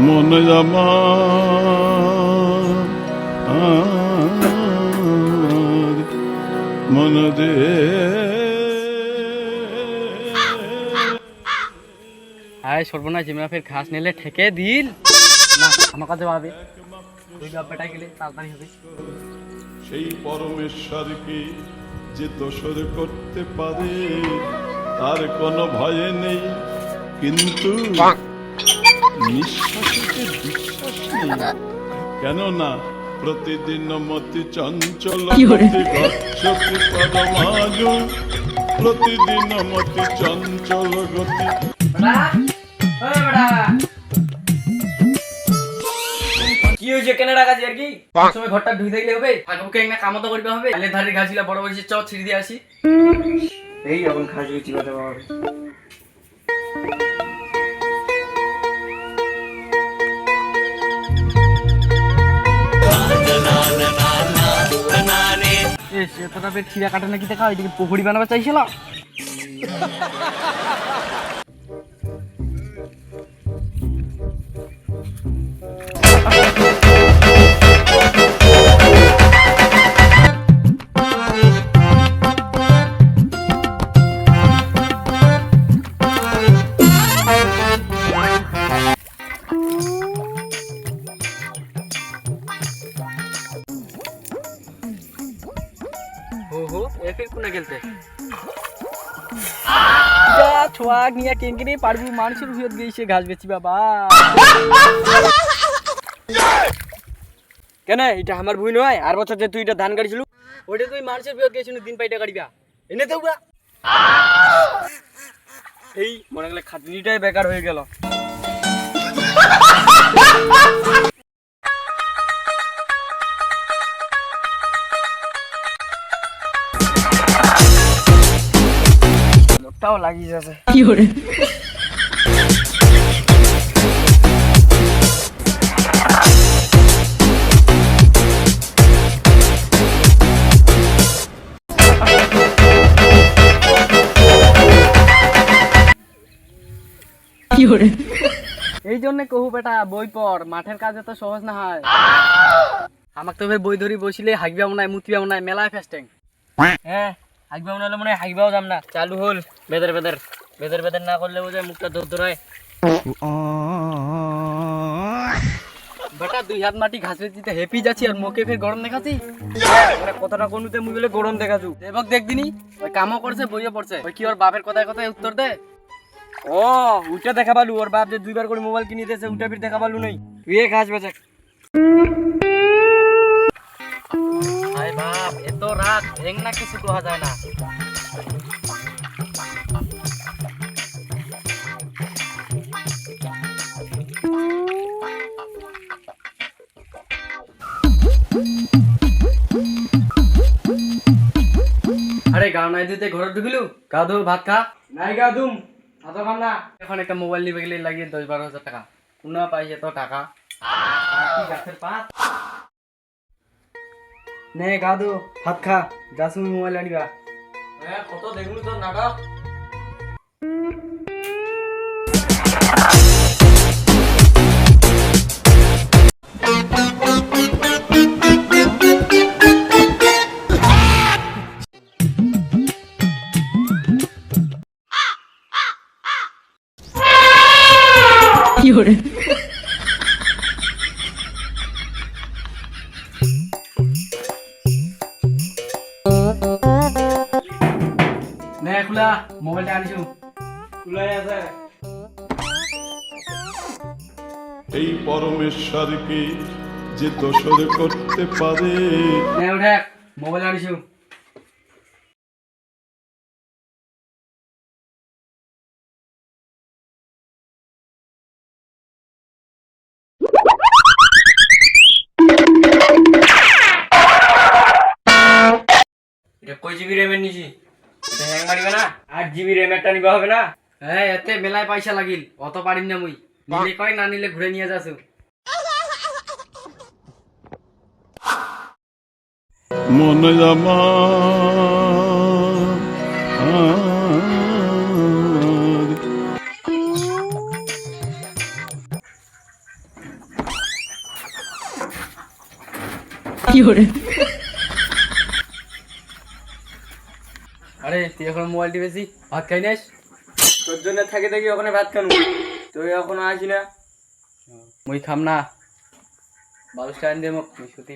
মন আমার মন দে আয় সর্বনাশ জিমরা ফের ঘাস নিলে ঠেকে দিল না আমার কাছে ভাবে তুই ব্যাপারটা গেলে তাড়াতাড়ি হবে। সেই পরমেশ্বরকে যে দোষর করতে পারে তার কোনো ভয় নেই, কিন্তু নিঃশ্বাসকে বিশ্বাস নেই। কেননা প্রতিদিন মতি চঞ্চল গতি গচ্ছতি পরমাণু, প্রতিদিন মতি চঞ্চল গতি। কি হয়েছে কেন ডাকা আর কি সময় ঘরটা ধুই দেখলে হবে আগে একটা কামো তো করবে হবে আলে ধারে ঘাসিলা বড় বড় চ ছিড়ি দিয়ে আসি এই এখন ঘাস গেছি কথা হবে। এতটা পেট ছিঁড়া কাটে নাকি দেখা এদিকে পকড়ি বানাবার চাইছিল। हो ए फिर कुना गेलते যা ছোয়াক নিয়া কেঙ্গিনে পারবু মানুষের ভিতর গইছে ঘাস বেচি বাবা কেন এটা আমার ভুই নয় আর বছর যে তুই এটা ধান গাড়িছিল ওটা তুই মানুষের ভিতর গইছিস দিন পাইটা গাড়িবা এনে দেউবা এই মনে গেলে খাটনিটাই বেকার হয়ে গেল। তাও লাগিয়ে যাচ্ছে কি করে কি করে এই জন্য কহু বেটা বই পড় মাঠের কাজ এত সহজ না হয়। আমাকে তো বই ধরি বসিলে হাগবা মনে হয় মুতবা মনে হয় মেলায় ফাস্টিং হ্যাঁ হাগবা মনে হলে মনে হয় হাগবাও যাম না চালু হল বেদের বেদের বেদের বেদের না করলে বোঝায় মুখটা ধর ধরায় বেটা দুই হাত মাটি ঘাসে দিতে হেপি যাচ্ছি আর মুখে ফের গরম দেখাচ্ছি কথাটা কোনুতে মুই বলে গরম দেখাচ্ছু দেবক দেখদিনি ওই কামও করছে বইও পড়ছে ওই কি ওর বাপের কথায় কথায় উত্তর দে ও উঠে দেখা পালু ওর বাপ যে দুইবার করে মোবাইল কিনে দিয়েছে উঠে ফির দেখা পালু নাই তুই ঘাস বেচে আরে বাপ এত রাত ভেং না কিছু কোয়া যায় না। আরে গাও নাই দিতে ঘরে ঢুকিলু গা ধু ভাত খা নাই গা দুম ভাত খাম না এখন একটা মোবাইল নিবে গেলে লাগিয়ে 10-12 হাজার টাকা কোনা পাইছে তো টাকা কি গাছের পাত নে গা দু ভাত খা যাস তুমি মোবাইল আনিবা হ্যাঁ কত দেখলু তোর নাটক কি করে নে খুলা মোবাইলটা আনিছু খুলাই আছে এই পরমেশ্বরকে যে দোষর করতে পারে নে উঠে মোবাইল আনিছু কই জিবি র্যামের নিছি এটা হ্যাং মারিবে না 8 জিবি র্যামেরটা নিবা হবে না হ্যাঁ এতে মেলায় পয়সা লাগিল অত পারিম না মুই নিলে কয় না নিলে ঘুরে নিয়ে যাসু মন আমার আরে তুই এখন মোবাইল টিপেছি, ভাত খাই নাস? তোর জন্য থাকে থাকি ওখানে ভাত খানো, তুই এখনো আসি না। মুই খাম না, 12 টাকা দিয়ে মোক মুই সত্যি